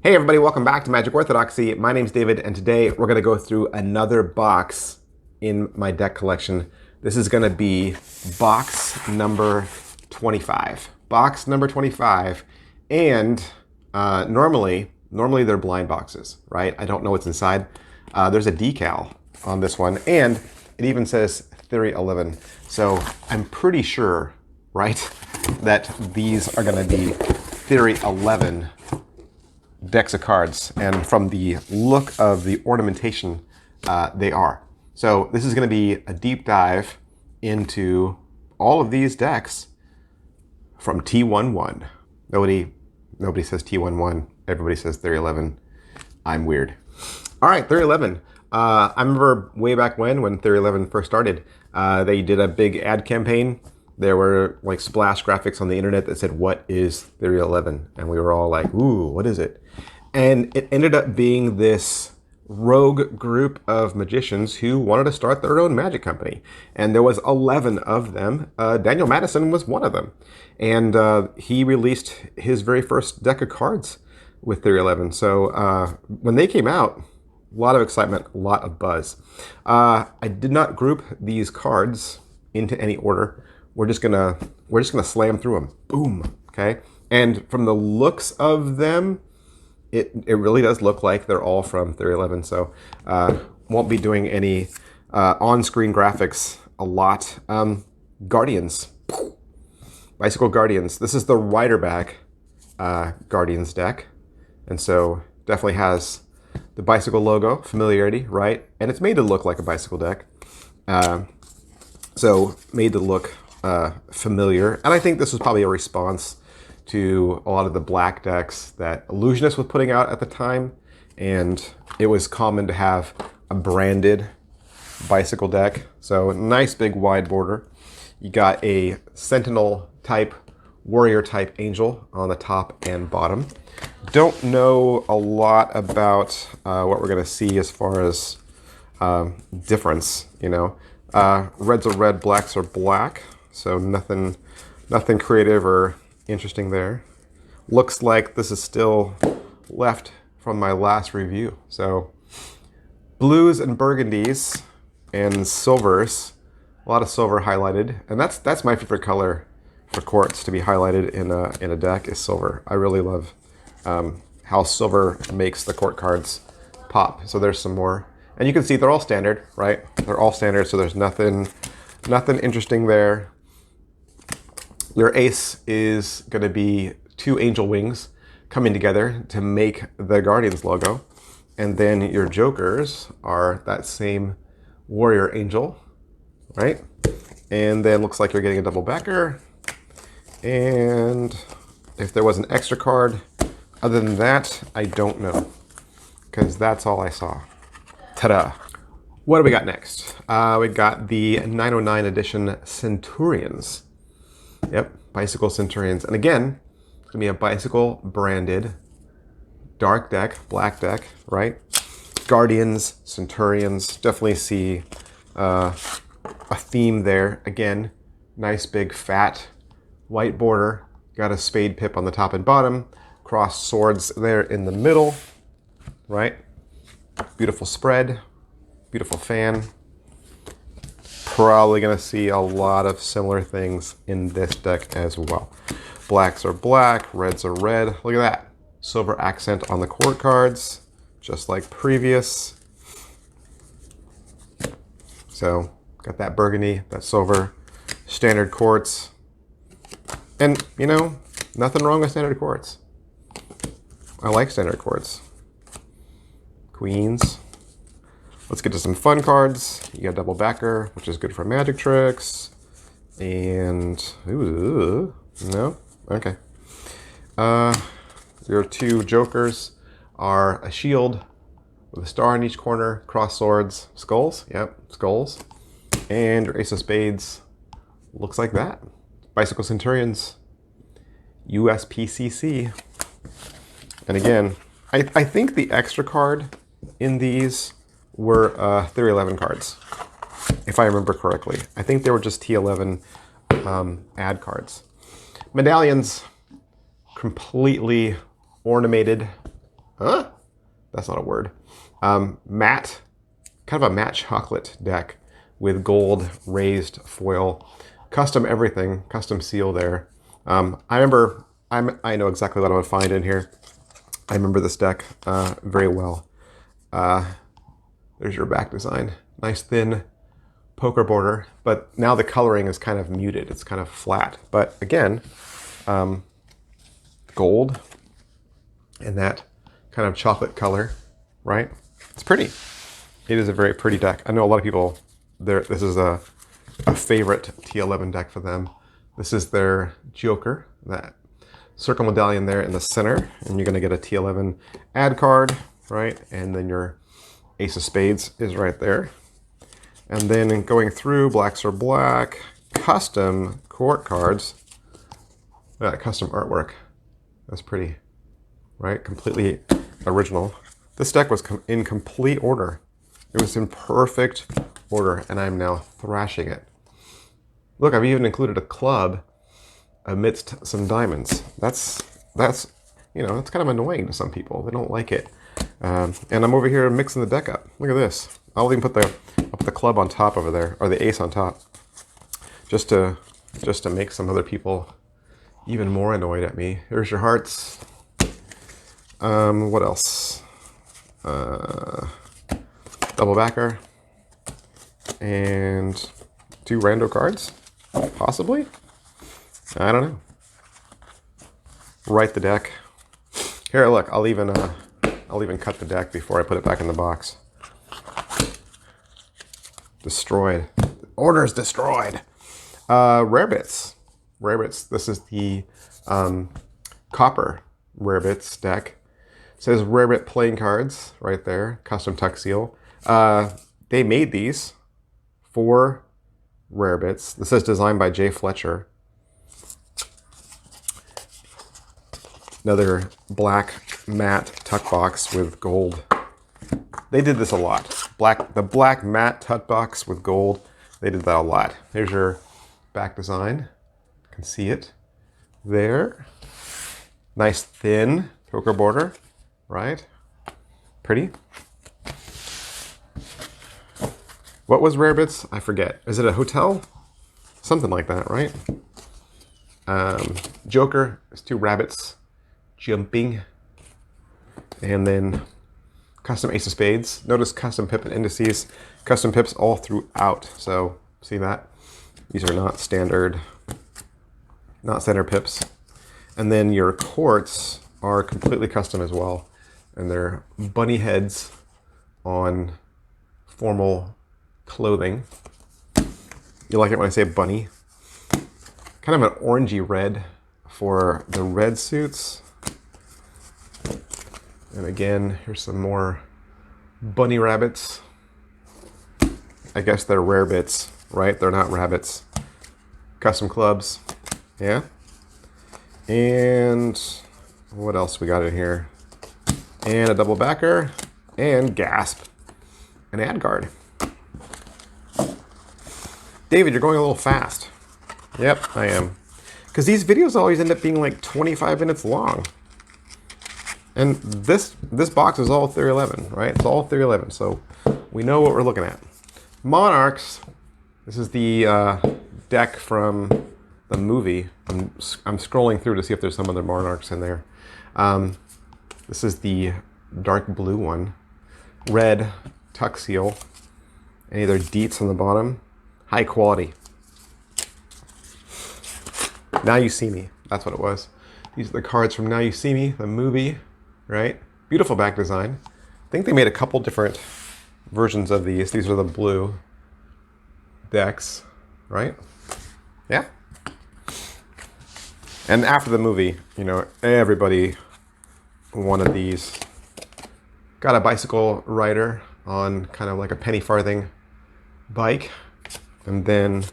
Hey everybody, welcome back to Magic Orthodoxy. My name's David, and today we're going to go through another box in my deck collection. This is going to be box number 25. Box number 25, and normally they're blind boxes, right? I don't know what's inside. There's a decal on this one, and it even says Theory 11. So I'm pretty sure, right, that these are going to be Theory 11 decks of cards, and from the look of the ornamentation, they are. So this is going to be a deep dive into all of these decks from T11. Nobody says T11. Everybody says Theory 11. I'm weird. All right, Theory 11. I remember way back when Theory 11 first started, they did a big ad campaign. There were like splash graphics on the internet that said, "What is Theory 11?" And we were all like, "Ooh, what is it?" And it ended up being this rogue group of magicians who wanted to start their own magic company. And there was 11 of them. Daniel Madison was one of them. And he released his very first deck of cards with Theory 11. So when they came out, a lot of excitement, a lot of buzz. I did not group these cards into any order. We're just gonna slam through them. Boom. Okay. And from the looks of them, it really does look like they're all from Theory 11. So won't be doing any on-screen graphics a lot. Guardians, Bicycle Guardians. This is the Riderback Guardians deck, and so definitely has the bicycle logo, familiarity, right? And it's made to look like a bicycle deck. So made to look familiar. And I think this was probably a response to a lot of the black decks that Illusionist was putting out at the time. And it was common to have a branded bicycle deck. So nice big wide border. You got a Sentinel type, Warrior type Angel on the top and bottom. Don't know a lot about what we're going to see as far as difference, you know. Reds are red, blacks are black. So nothing creative or interesting there. Looks like this is still left from my last review. So blues and burgundies and silvers, a lot of silver highlighted, and that's my favorite color for quartz to be highlighted in a deck is silver. I really love how silver makes the court cards pop. So there's some more, and you can see they're all standard, right? They're all standard, so there's nothing interesting there. Your ace is going to be two angel wings coming together to make the Guardians logo. And then your jokers are that same warrior angel, right? And then looks like you're getting a double backer. And if there was an extra card, other than that, I don't know, because that's all I saw. Ta-da! What do we got next? We got the 909 edition Centurions. Yep, Bicycle Centurions. And again, it's going to be a bicycle branded dark deck, black deck, right? Guardians, Centurions. Definitely see a theme there. Again, nice big fat white border. Got a spade pip on the top and bottom. Crossed swords there in the middle, right? Beautiful spread. Beautiful fan. Probably going to see a lot of similar things in this deck as well. Blacks are black, reds are red. Look at that. Silver accent on the court cards, just like previous. So, got that burgundy, that silver, standard quartz. And, you know, nothing wrong with standard quartz. I like standard quartz. Queens. Let's get to some fun cards. You got double backer, which is good for magic tricks. And, ooh, no? Okay. Your two jokers are a shield with a star in each corner, cross swords, skulls. Yep, skulls. And your ace of spades looks like that. Bicycle Centurions, USPCC. And again, I think the extra card in these were Theory 11 cards, if I remember correctly. I think they were just T11 ad cards. Medallions, completely ornamented Huh? That's not a word. Matte, kind of a matte chocolate deck with gold raised foil. Custom everything, custom seal there. I know exactly what I'm gonna find in here. I remember this deck very well. There's your back design. Nice thin poker border, but now the coloring is kind of muted. It's kind of flat. But again, gold and that kind of chocolate color, right? It's pretty. It is a very pretty deck. I know a lot of people, this is a favorite T11 deck for them. This is their Joker, that circle medallion there in the center, and you're gonna get a T11 ad card, right? And then your Ace of Spades is right there. And then going through, blacks are black, custom court cards, custom artwork. That's pretty, right? Completely original. This deck was in complete order. It was in perfect order, and I'm now thrashing it. Look, I've even included a club amidst some diamonds. That's you know, it's kind of annoying to some people. They don't like it. And I'm over here mixing the deck up. Look at this. I'll even put the club on top over there, or the ace on top, just to make some other people even more annoyed at me. Here's your hearts. What else? Double backer and 2 rando cards, possibly. I don't know. Write the deck. Here, look. I'll even cut the deck before I put it back in the box. Destroyed. Order's destroyed. Rare bits. Rare bits. This is the copper rare bits deck. It says rare bit playing cards right there. Custom tuck seal. They made these for rare bits. This is designed by Jay Fletcher. Another black matte tuck box with gold. They did this a lot. The black matte tuck box with gold. They did that a lot. Here's your back design. You can see it there. Nice thin poker border, right? Pretty. What was rare bits? I forget. Is it a hotel? Something like that, right? Joker is 2 rabbits jumping. And then custom Ace of Spades. Notice custom pip and indices. Custom pips all throughout. So see that? These are not standard pips. And then your courts are completely custom as well. And they're bunny heads on formal clothing. You like it when I say bunny? Kind of an orangey red for the red suits. And again, here's some more bunny rabbits. I guess they're rare bits, right? They're not rabbits. Custom clubs, yeah. And what else we got in here? And a double backer, and gasp, an ad card. David, you're going a little fast. Yep, I am. Because these videos always end up being like 25 minutes long. And this box is all Theory 11, right? It's all Theory 11, so we know what we're looking at. Monarchs. This is the deck from the movie. I'm scrolling through to see if there's some other Monarchs in there. This is the dark blue one. Red tuck seal. And either deets on the bottom. High quality. Now You See Me. That's what it was. These are the cards from Now You See Me, the movie, right? Beautiful back design. I think they made a couple different versions of these. These are the blue decks, right? Yeah. And after the movie, you know, everybody wanted these. Got a bicycle rider on kind of like a penny farthing bike. And then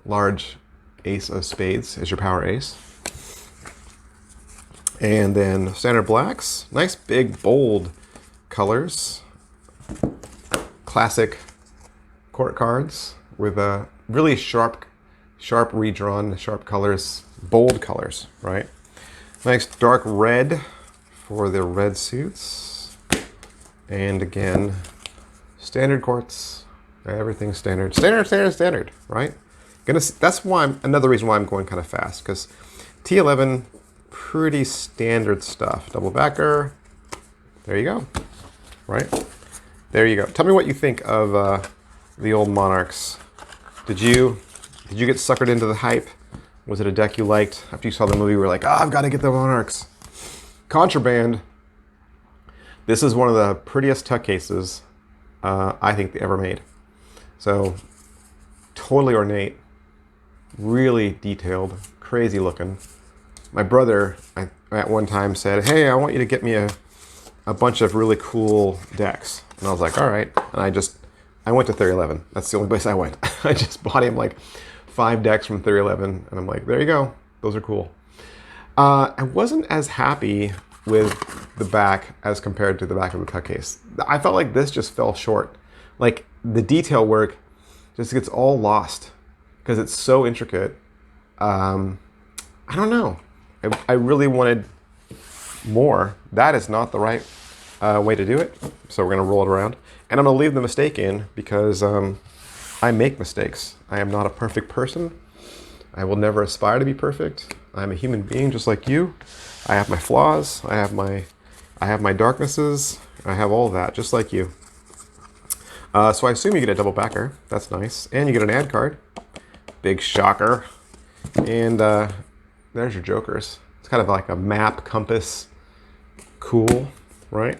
large Ace of Spades is your power ace. And then standard blacks. Nice big bold colors. Classic court cards with a really sharp redrawn, sharp colors, bold colors, right? Nice dark red for the red suits. And again, standard courts. Everything's standard. Standard, right? That's why another reason why I'm going kind of fast, because T11, pretty standard stuff. Double backer. There you go. Right? There you go. Tell me what you think of the old Monarchs. Did you get suckered into the hype? Was it a deck you liked? After you saw the movie, you were like, oh, I've got to get the Monarchs. Contraband. This is one of the prettiest tuck cases I think they ever made. So, totally ornate, really detailed, crazy looking. My brother at one time said, hey, I want you to get me a bunch of really cool decks. And I was like, all right. And I went to 3011. That's the only place I went. I just bought him like 5 decks from 3011. And I'm like, there you go. Those are cool. I wasn't as happy with the back as compared to the back of the tuck case. I felt like this just fell short. Like the detail work just gets all lost because it's so intricate. I don't know. I really wanted more. That is not the right way to do it. So we're going to roll it around. And I'm going to leave the mistake in because I make mistakes. I am not a perfect person. I will never aspire to be perfect. I'm a human being just like you. I have my flaws. I have my darknesses. I have all of that just like you. So I assume you get a double backer. That's nice. And you get an ad card. Big shocker. And there's your jokers. It's kind of like a map, compass. Cool, right?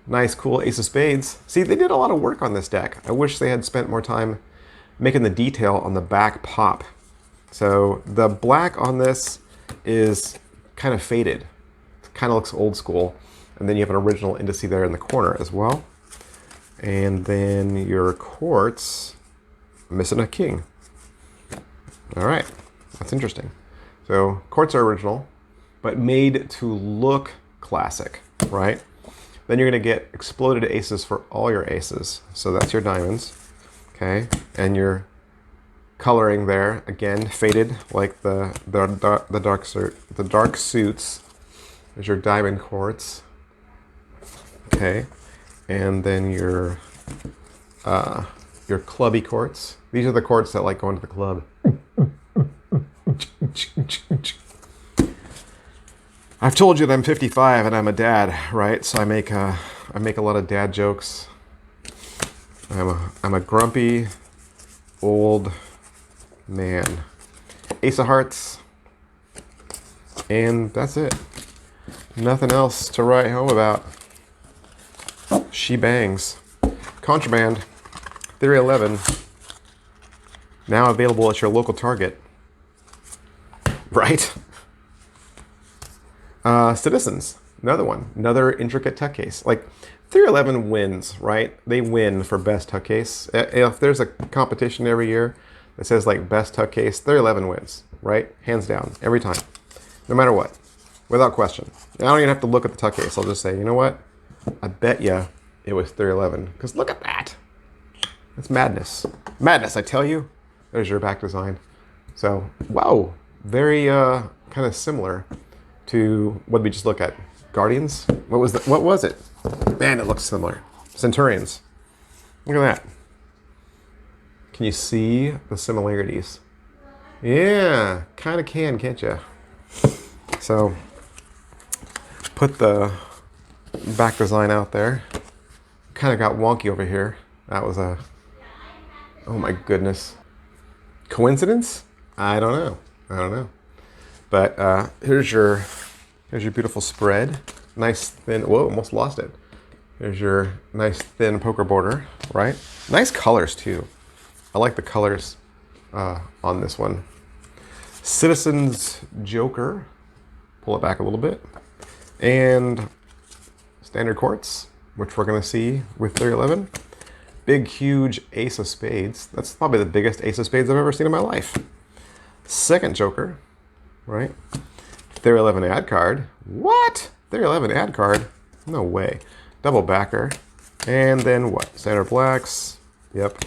Nice, cool ace of spades. See, they did a lot of work on this deck. I wish they had spent more time making the detail on the back pop. So the black on this is kind of faded. It kind of looks old school. And then you have an original indice there in the corner as well. And then your courts, missing a king. All right, that's interesting. So courts are original, but made to look classic, right? Then you're gonna get exploded aces for all your aces. So that's your diamonds, okay? And your coloring there, again, faded like the dark suits. There's your diamond courts, okay? And then your clubby courts. These are the courts that like going to the club. I've told you that I'm 55 and I'm a dad, right? So I make a lot of dad jokes. I'm a grumpy old man. Ace of hearts, and that's it. Nothing else to write home about. She bangs. Contraband, Theory 11, now available at your local Target. Right? Citizens, another one. Another intricate tuck case. Like, Theory 11 wins, right? They win for best tuck case. If there's a competition every year that says, like, best tuck case, Theory 11 wins, right? Hands down, every time. No matter what. Without question. I don't even have to look at the tuck case. I'll just say, you know what? I bet you it was 311. Because look at that. That's madness. Madness, I tell you. There's your back design. So, wow. Very kind of similar to what did we just look at? Guardians? What was it? Man, it looks similar. Centurions. Look at that. Can you see the similarities? Yeah, kind of can't you? So, put the back design out there. Kind of got wonky over here. That was oh my goodness. Coincidence? I don't know. But here's your beautiful spread. Nice thin, whoa, almost lost it. Here's your nice thin poker border, right? Nice colors too. I like the colors on this one. Citizens Joker. Pull it back a little bit. And standard courts, which we're going to see with 311. Big, huge ace of spades. That's probably the biggest ace of spades I've ever seen in my life. Second Joker, right? 311 ad card. What? 311 ad card? No way. Double backer. And then what? Standard blacks. Yep.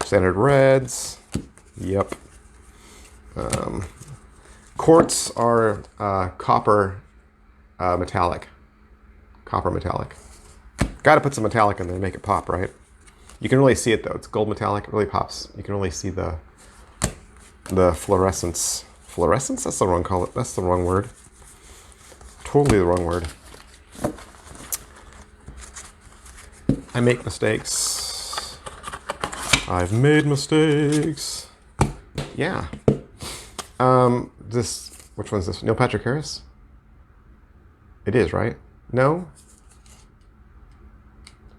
Standard reds. Yep. Courts are copper metallic. copper metallic. Got to put some metallic in there to make it pop, right? You can really see it though. It's gold metallic. It really pops. You can really see the fluorescence. Fluorescence? That's the wrong color. That's the wrong word. Totally the wrong word. I make mistakes. I've made mistakes. Yeah. Which one's this? Neil Patrick Harris? It is, right? No?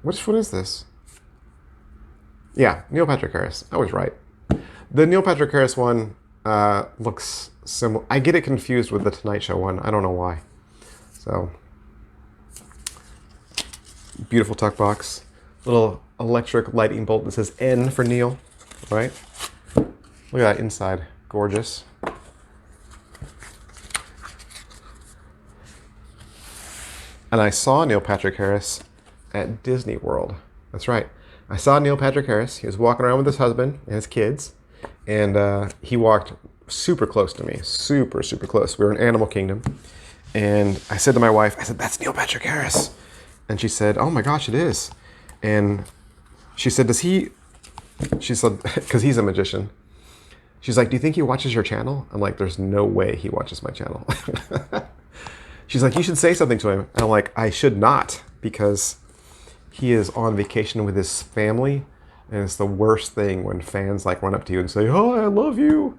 Which one is this? Yeah, Neil Patrick Harris. I was right. The Neil Patrick Harris one looks similar. I get it confused with the Tonight Show one. I don't know why. So, beautiful tuck box. Little electric lighting bolt that says N for Neil, right? Look at that inside. Gorgeous. And I saw Neil Patrick Harris at Disney World. That's right. I saw Neil Patrick Harris. He was walking around with his husband and his kids. And he walked super close to me. Super, super close. We were in Animal Kingdom. And I said to my wife, I said, that's Neil Patrick Harris. And she said, oh my gosh, it is. And she said, she said, because he's a magician. She's like, do you think he watches your channel? I'm like, there's no way he watches my channel. She's like, you should say something to him. And I'm like, I should not, because he is on vacation with his family. And it's the worst thing when fans like run up to you and say, oh, I love you.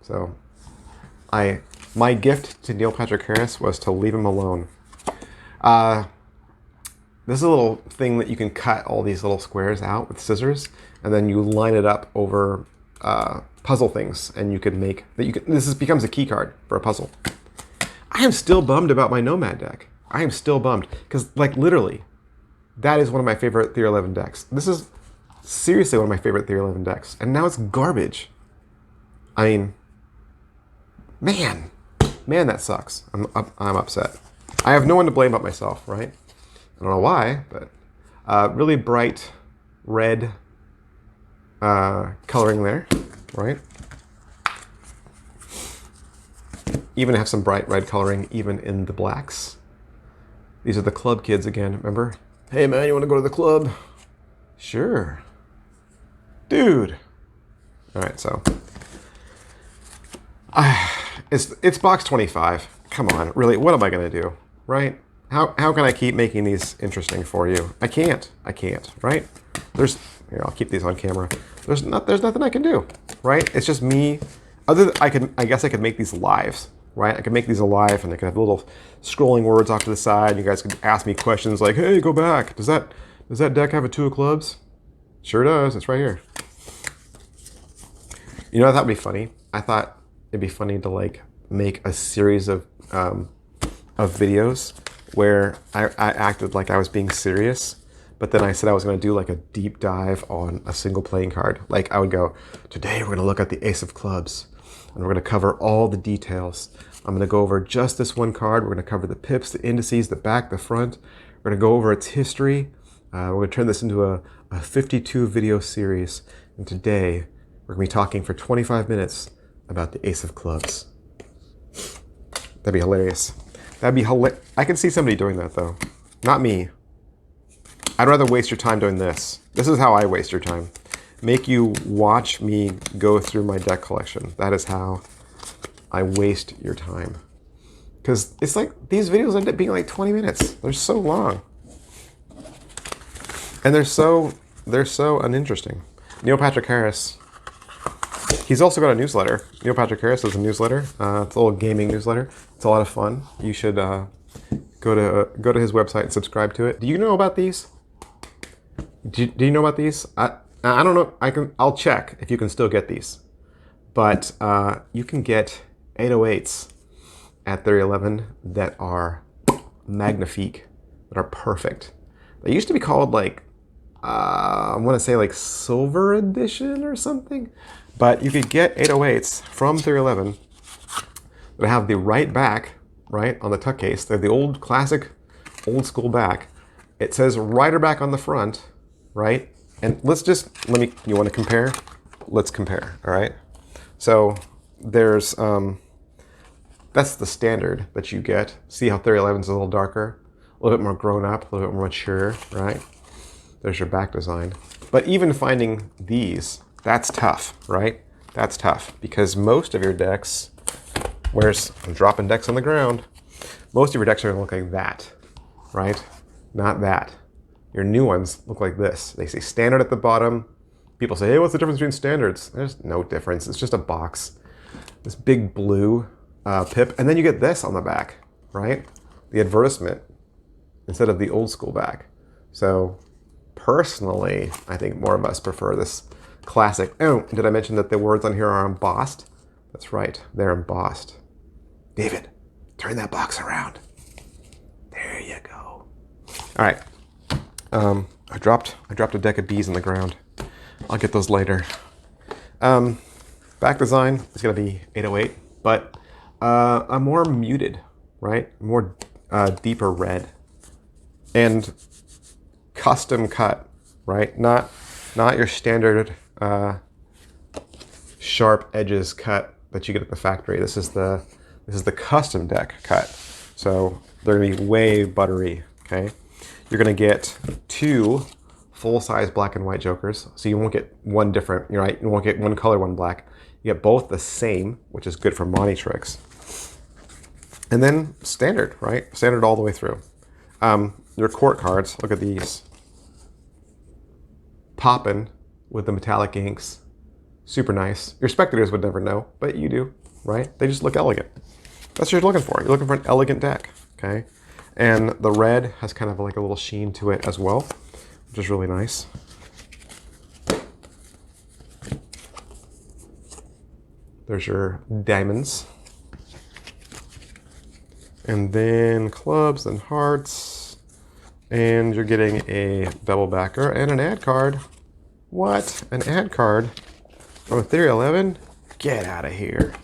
So my gift to Neil Patrick Harris was to leave him alone. This is a little thing that you can cut all these little squares out with scissors, and then you line it up over puzzle things, and you could make that. This becomes a key card for a puzzle. I am still bummed about my Nomad deck. I am still bummed because, like, literally, that is one of my favorite Theory 11 decks. This is seriously one of my favorite Theory 11 decks, and now it's garbage. I mean, man, that sucks. I'm upset. I have no one to blame but myself, right? I don't know why, but really bright red coloring there, right? Even have some bright red coloring even in the blacks. These are the club kids again, remember? Hey man, you want to go to the club? Sure. Dude. All right, so it's box 25. Come on, really, what am I gonna do, right? How can I keep making these interesting for you? I can't, right? Here, I'll keep these on camera. There's nothing I can do, right? It's just me. I guess I could make these lives, right? I could make these alive, and I could have little scrolling words off to the side. You guys could ask me questions like, hey, go back. Does that deck have a 2 of clubs? Sure does, it's right here. You know, I thought would be funny. I thought it'd be funny to like make a series of videos where I acted like I was being serious, but then I said I was going to do like a deep dive on a single playing card. Like I would go, today we're going to look at the Ace of Clubs, and we're going to cover all the details. I'm going to go over just this one card. We're going to cover the pips, the indices, the back, the front. We're going to go over its history. We're going to turn this into a 52 video series. And today we're going to be talking for 25 minutes about the Ace of Clubs. That'd be hilarious. That'd be hilarious. I can see somebody doing that though. Not me. I'd rather waste your time doing this. This is how I waste your time. Make you watch me go through my deck collection. That is how I waste your time. Because it's like, these videos end up being like 20 minutes. They're so long. And they're so uninteresting. Neil Patrick Harris, he's also got a newsletter. Neil Patrick Harris has a newsletter. It's a little gaming newsletter. It's a lot of fun. You should go to his website and subscribe to it. Do you know about these? Do you know about these? I don't know. I'll check if you can still get these. But you can get 808s at Theory 11 that are magnifique, that are perfect. They used to be called like, I want to say like Silver Edition or something. But you could get 808s from Theory 11 that have the right back, right, on the tuck case. They're the old classic, old school back. It says rider back on the front, right? And you want to compare? Let's compare, all right? So there's, that's the standard that you get. See how Theory 11 is a little darker? a little bit more grown up, a little bit more mature, right? There's your back design. But even finding these, that's tough, right? That's tough because most of your decks, I'm dropping decks on the ground. Most of your decks are gonna look like that, right? Not that. Your new ones look like this. They say standard at the bottom. People say, hey, what's the difference between standards? There's no difference. It's just a box. This big blue pip. And then you get this on the back, right? The advertisement instead of the old school back. So personally, I think more of us prefer this classic. Oh, did I mention that the words on here are embossed? That's right, they're embossed. David, turn that box around. There you go. All right. I dropped a deck of bees on the ground. I'll get those later. Back design is going to be 808, but a more muted, right? More deeper red, and custom cut, right? Not your standard sharp edges cut that you get at the factory. This is the custom deck cut. So they're going to be way buttery. Okay, you're going to get 2 full-size black and white jokers, so you won't get one different, right? You won't get one color, one black. You get both the same, which is good for money tricks. And then standard, right? Standard all the way through. Your court cards, look at these. Poppin' with the metallic inks. Super nice. Your spectators would never know, but you do, right? They just look elegant. That's what you're looking for. You're looking for an elegant deck, okay? And the red has kind of like a little sheen to it as well, which is really nice. There's your diamonds. And then clubs and hearts. And you're getting a double backer and an ad card. What? An ad card from Ethereal 11? Get out of here.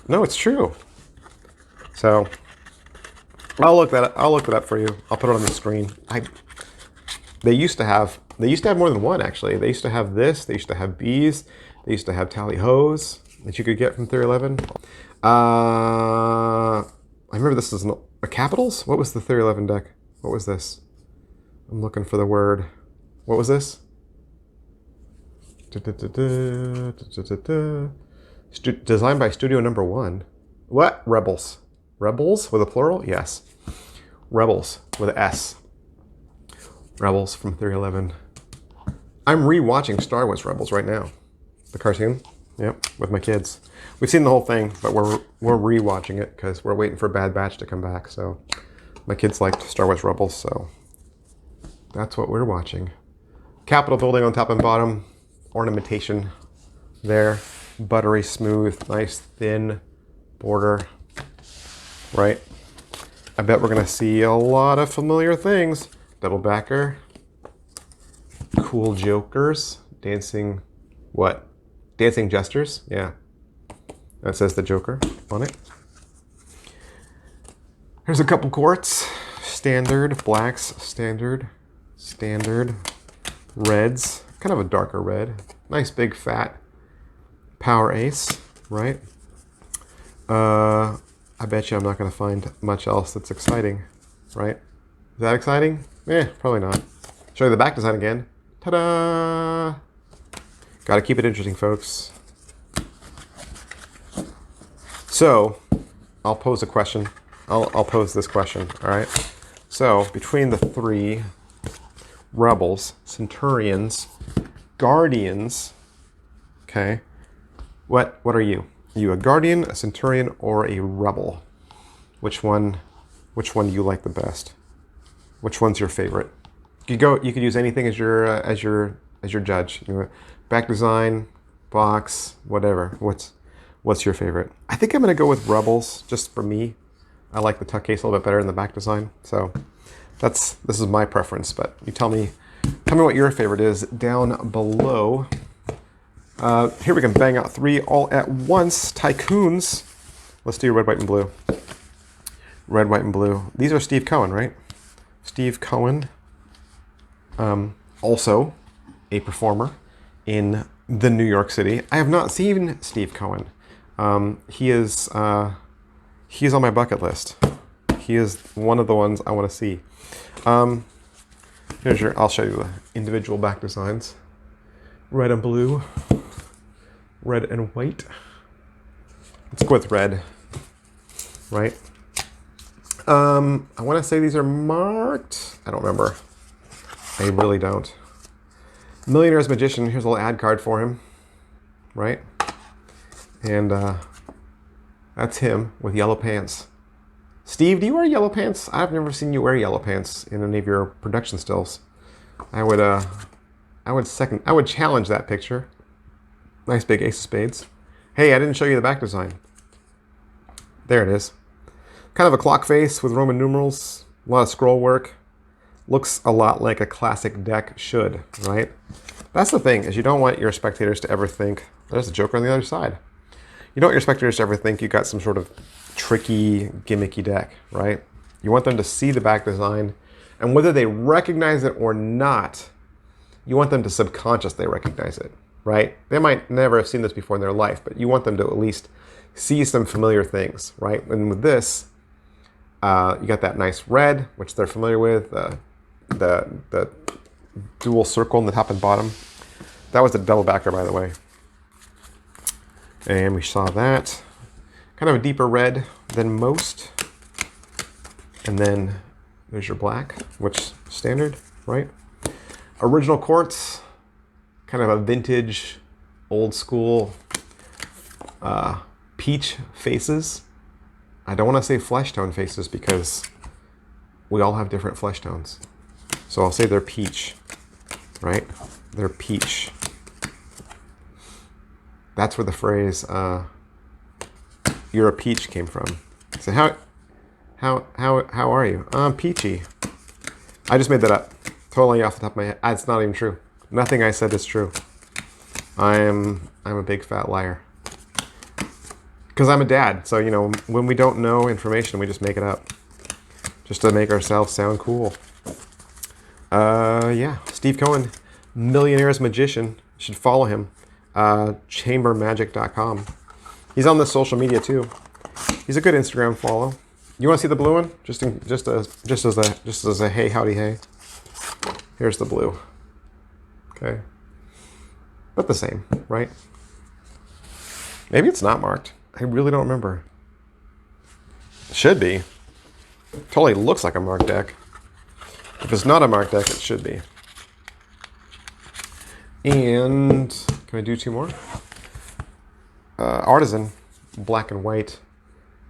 No, it's true. So I'll look that up for you. I'll put it on the screen. They used to have more than one, actually. They used to have this. They used to have bees. They used to have tally hos that you could get from Ethereal 11. I remember this is a capitals. What was the Ethereal 11 deck? What was this? I'm looking for the word. What was this? Designed by Studio Number 1. What? Rebels. Rebels with a plural? Yes. Rebels with an S. Rebels from Ethereal 11. I'm rewatching Star Wars Rebels right now. The cartoon. Yep, with my kids. We've seen the whole thing, but we're rewatching it because we're waiting for Bad Batch to come back. So my kids liked Star Wars Rebels, so that's what we're watching. Capitol building on top and bottom. Ornamentation there. Buttery smooth, nice thin border. Right? I bet we're going to see a lot of familiar things. Double backer. Cool jokers. Dancing, what? Dancing jesters? Yeah. That says the Joker on it. Here's a couple courts. Standard, blacks, standard, reds. Kind of a darker red. Nice big fat power ace, right? I bet you I'm not going to find much else that's exciting, right? Is that exciting? Probably not. Show you the back design again. Ta-da! Got to keep it interesting, folks. So, I'll pose a question. I'll pose this question, all right? So, between the 3 rebels, centurions, guardians, okay, what are you? Are you a guardian, a centurion, or a rebel? Which one do you like the best? Which one's your favorite? You could use anything as your judge. Back design, box, whatever. What's your favorite? I think I'm gonna go with rebels, just for me. I like the tuck case a little bit better in the back design. So this is my preference, but you tell me what your favorite is down below. Here we can bang out 3 all at once. Tycoons. Let's do red, white, and blue. Red, white, and blue. These are Steve Cohen, right? Steve Cohen. Also a performer in the New York City. I have not seen Steve Cohen. He is on my bucket list. He is one of the ones I want to see. Here's your, I'll show you the individual back designs. Red and blue. Red and white. Let's go with red. Right? I want to say these are marked. I don't remember. I really don't. Millionaire's Magician. Here's a little ad card for him. Right? And that's him with yellow pants. Steve, do you wear yellow pants? I've never seen you wear yellow pants in any of your production stills. I would challenge that picture. Nice big ace of spades. Hey, I didn't show you the back design. There it is. Kind of a clock face with Roman numerals, a lot of scroll work. Looks a lot like a classic deck should, right? That's the thing, is you don't want your spectators to ever think, there's a joker on the other side. You don't want your spectators to ever think you got some sort of tricky, gimmicky deck, right? You want them to see the back design, and whether they recognize it or not, you want them to subconsciously recognize it, right? They might never have seen this before in their life, but you want them to at least see some familiar things, right? And with this, you got that nice red, which they're familiar with, the dual circle in the top and bottom. That was the double backer, by the way. And we saw that. Kind of a deeper red than most. And then there's your black, which standard, right? Original quartz, kind of a vintage, old school peach faces. I don't want to say flesh tone faces because we all have different flesh tones. So I'll say they're peach, right? They're peach. That's where the phrase "you're a peach" came from. So how are you? I'm peachy. I just made that up, totally off the top of my head. It's not even true. Nothing I said is true. I'm a big fat liar. Because I'm a dad, so you know when we don't know information, we just make it up, just to make ourselves sound cool. Yeah, Steve Cohen, Millionaire's Magician. You should follow him. Chambermagic.com. He's on the social media too. He's a good Instagram follow. You want to see the blue one? Just as a hey howdy hey. Here's the blue. Okay, but the same, right? Maybe it's not marked. I really don't remember. Should be. Totally looks like a marked deck. If it's not a marked deck, it should be. And can I do two more? Artisan, black and white.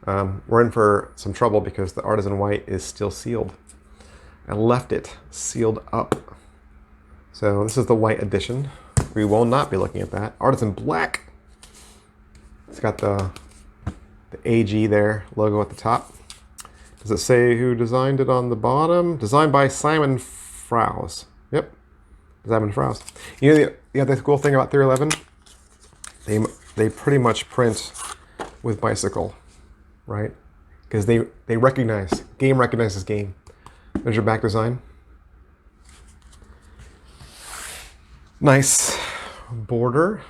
We're in for some trouble because the Artisan white is still sealed. I left it sealed up. So this is the white edition. We will not be looking at that. Artisan black. It's got the AG there, logo at the top. Does it say who designed it on the bottom? Designed by Simon Frouse. Yep, Simon Frouse. You know the cool thing about 311? They pretty much print with bicycle, right? Because they recognize, game recognizes game. There's your back design. Nice border.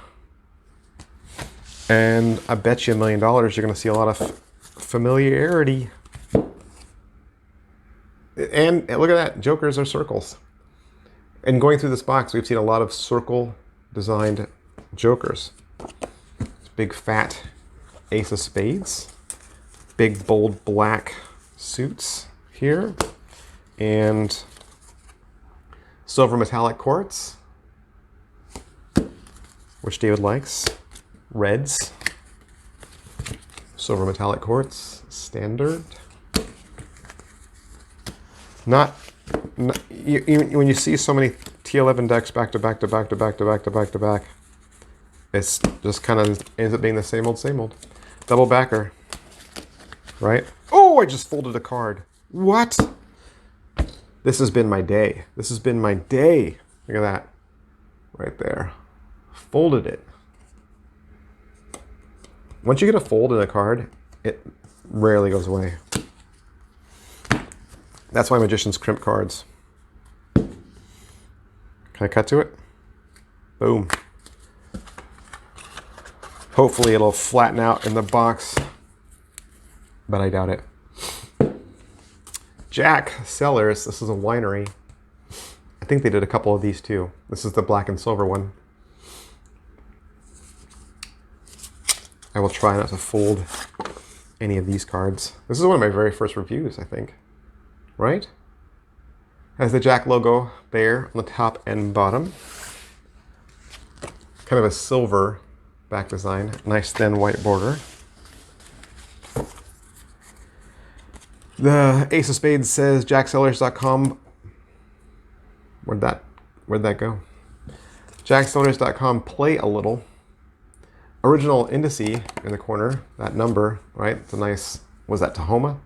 And I bet you $1 million you're going to see a lot of familiarity. And look at that, jokers are circles. And going through this box, we've seen a lot of circle designed jokers. Big fat ace of spades. Big bold black suits here. And silver metallic quartz, which David likes. Reds. Silver metallic quartz, standard. Not when you see so many T11 decks back to back to back to back to back to back to back, it's just kind of ends up being the same old. Double backer, right? Oh, I just folded a card. What? This has been my day. This has been my day. Look at that, right there. Folded it. Once you get a fold in a card, it rarely goes away. That's why magicians crimp cards. Can I cut to it? Boom. Hopefully it'll flatten out in the box, but I doubt it. Jack Cellars. This is a winery. I think they did a couple of these too. This is the black and silver one. I will try not to fold any of these cards. This is one of my very first reviews, I think. Right? Has the Jack logo there on the top and bottom. Kind of a silver back design. Nice thin white border. The Ace of Spades says jacksellers.com. Where'd that go? Jacksellers.com, play a little. Original indice in the corner, that number, right? It's a nice, was that Tahoma?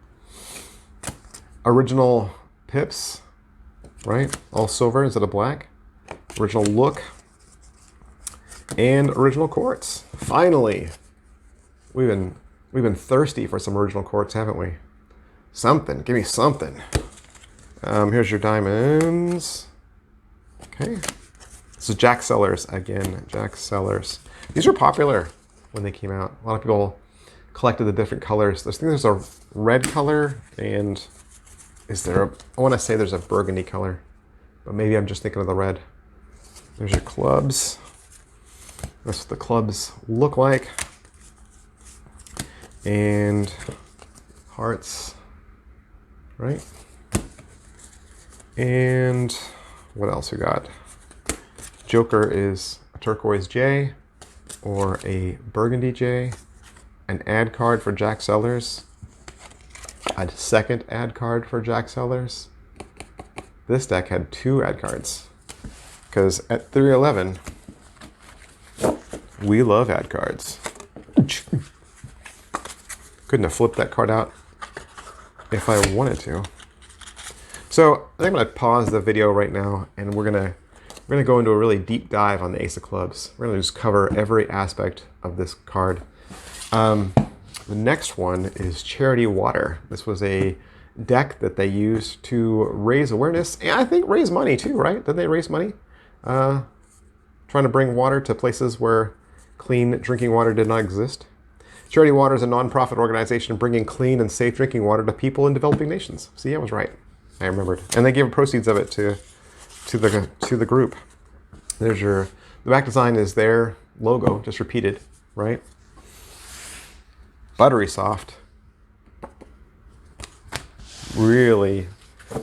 Original pips, right? All silver instead of black. Original look. And original quartz. Finally, we've been thirsty for some original quartz, haven't we? Something, give me something. Here's your diamonds. Okay. This is Jack Cellars again. Jack Cellars. These were popular when they came out. A lot of people collected the different colors. I think there's a red color, and I want to say there's a burgundy color, but maybe I'm just thinking of the red. There's your clubs. That's what the clubs look like. And hearts, right? And what else we got? Joker is a turquoise J or a burgundy J. An ad card for Jack Cellars. A second ad card for Jack Cellars. This deck had 2 ad cards because at 311 we love ad cards. Couldn't have flipped that card out if I wanted to. So I think I'm gonna pause the video right now, and we're gonna go into a really deep dive on the Ace of Clubs. We're gonna just cover every aspect of this card. The next one is Charity Water. This was a deck that they used to raise awareness, and I think raise money too, right? Did they raise money? Trying to bring water to places where clean drinking water did not exist. Charity Water is a nonprofit organization bringing clean and safe drinking water to people in developing nations. See, I was right. I remembered. And they gave proceeds of it to the group. There's the back design is their logo, just repeated, right? Buttery soft. Really,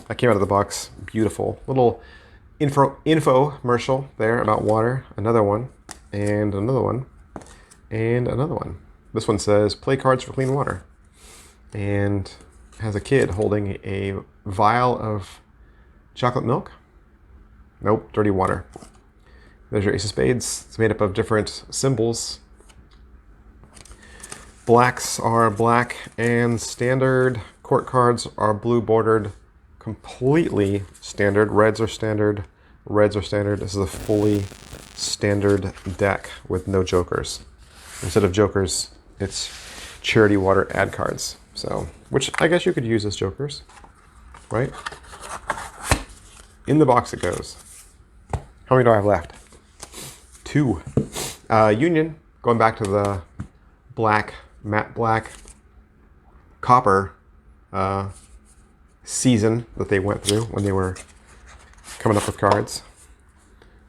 that came out of the box. Beautiful. Little infomercial there about water. Another one, and another one, and another one. This one says, play cards for clean water. And has a kid holding a vial of chocolate milk. Nope, dirty water. There's your Ace of Spades. It's made up of different symbols. Blacks are black and standard. Court cards are blue bordered, completely standard. Reds are standard. Reds are standard. This is a fully standard deck with no jokers. Instead of jokers, it's Charity Water ad cards. So, which I guess you could use as jokers, right? In the box it goes. How many do I have left? 2. Union, going back to the black, matte black, copper season that they went through when they were coming up with cards.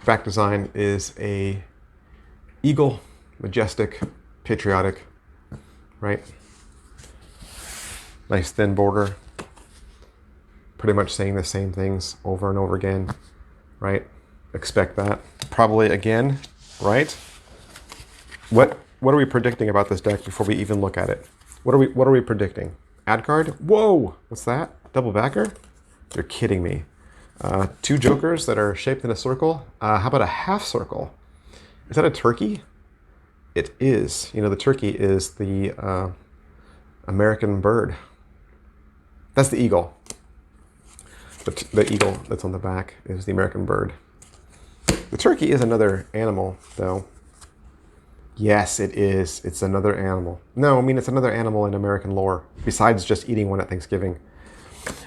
Back design is a eagle, majestic, patriotic, right? Nice thin border. Pretty much saying the same things over and over again, right? Expect that. Probably again, right? What are we predicting about this deck before we even look at it? What are we predicting? Ad card? Whoa! What's that? Double backer? You're kidding me. 2 jokers that are shaped in a circle. How about a half circle? Is that a turkey? It is. You know, the turkey is the American bird. That's the eagle. The eagle that's on the back is the American bird. The turkey is another animal, though. Yes, it is. It's another animal. No, I mean, it's another animal in American lore, besides just eating one at Thanksgiving.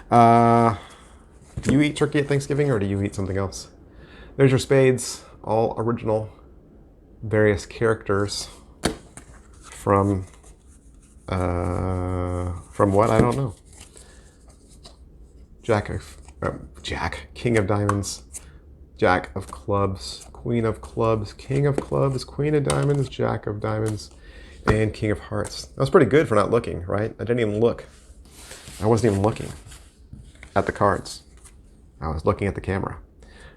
Do you eat turkey at Thanksgiving, or do you eat something else? There's your spades, all original, various characters from what? I don't know. King of diamonds, Jack of clubs, Queen of clubs, King of clubs, Queen of diamonds, Jack of diamonds, and King of hearts. That was pretty good for not looking, right? I didn't even look. I wasn't even looking at the cards. I was looking at the camera.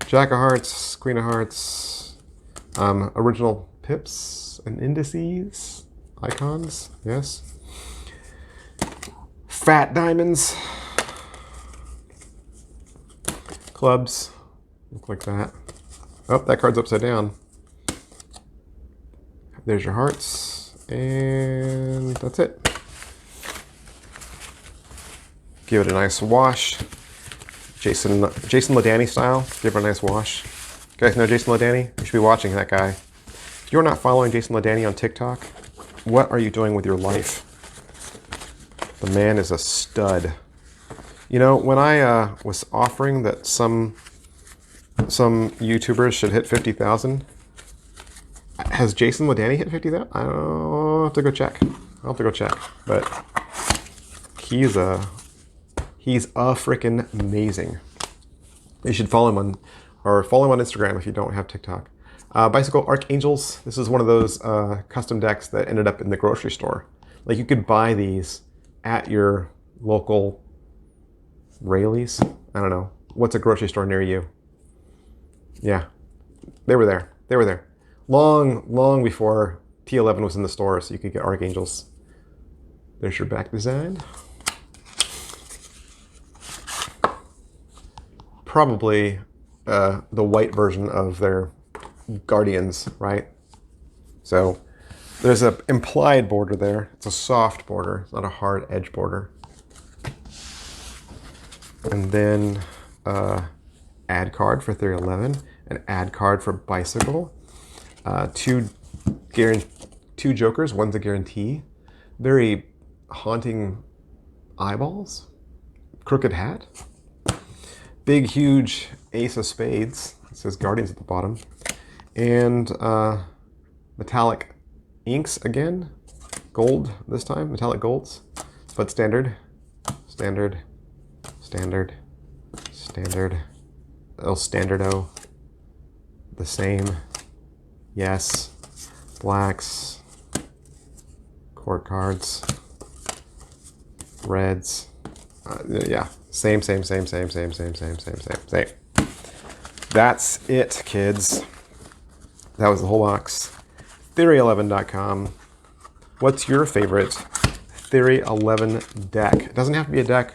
Jack of hearts, Queen of hearts, original pips and indices, icons, yes. Fat diamonds, clubs, look like that. Oh, that card's upside down. There's your hearts, and that's it. Give it a nice wash. Jason LeDanny style. Give it a nice wash. You guys know Jason LeDanny? You should be watching that guy. If you're not following Jason LeDanny on TikTok, what are you doing with your life? The man is a stud. You know, when I was offering that some YouTubers should hit 50,000, has Jason LeDanny hit 50,000? I'll have to go check. But he's a freaking amazing. You should follow him on Instagram if you don't have TikTok. Bicycle Archangels. This is one of those custom decks that ended up in the grocery store. Like, you could buy these at your local Rayleigh's. I don't know. What's a grocery store near you? Yeah, they were there. Long before T11 was in the store, so you could get Archangels. There's your back design. Probably the white version of their Guardians, right? So there's an implied border there. It's a soft border. It's not a hard edge border. And then ad card for 311, an ad card for Bicycle. Two jokers. One's a guarantee. Very haunting eyeballs. Crooked hat. Big, huge ace of spades. It says Guardians at the bottom. And metallic inks again. Gold this time, metallic golds. But standard. El Standardo. The same. Yes. Blacks. Court cards. Reds. Yeah. Same. That's it, kids. That was the whole box. Theory11.com. What's your favorite Theory 11 deck? It doesn't have to be a deck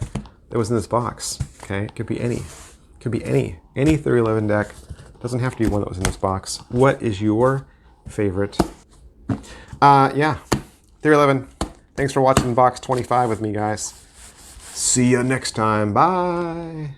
that was in this box. Okay, it could be any. Any Theory 11 deck. Doesn't have to be one that was in this box. What is your favorite? Yeah, Theory 11. Thanks for watching box 25 with me, guys. See you next time. Bye.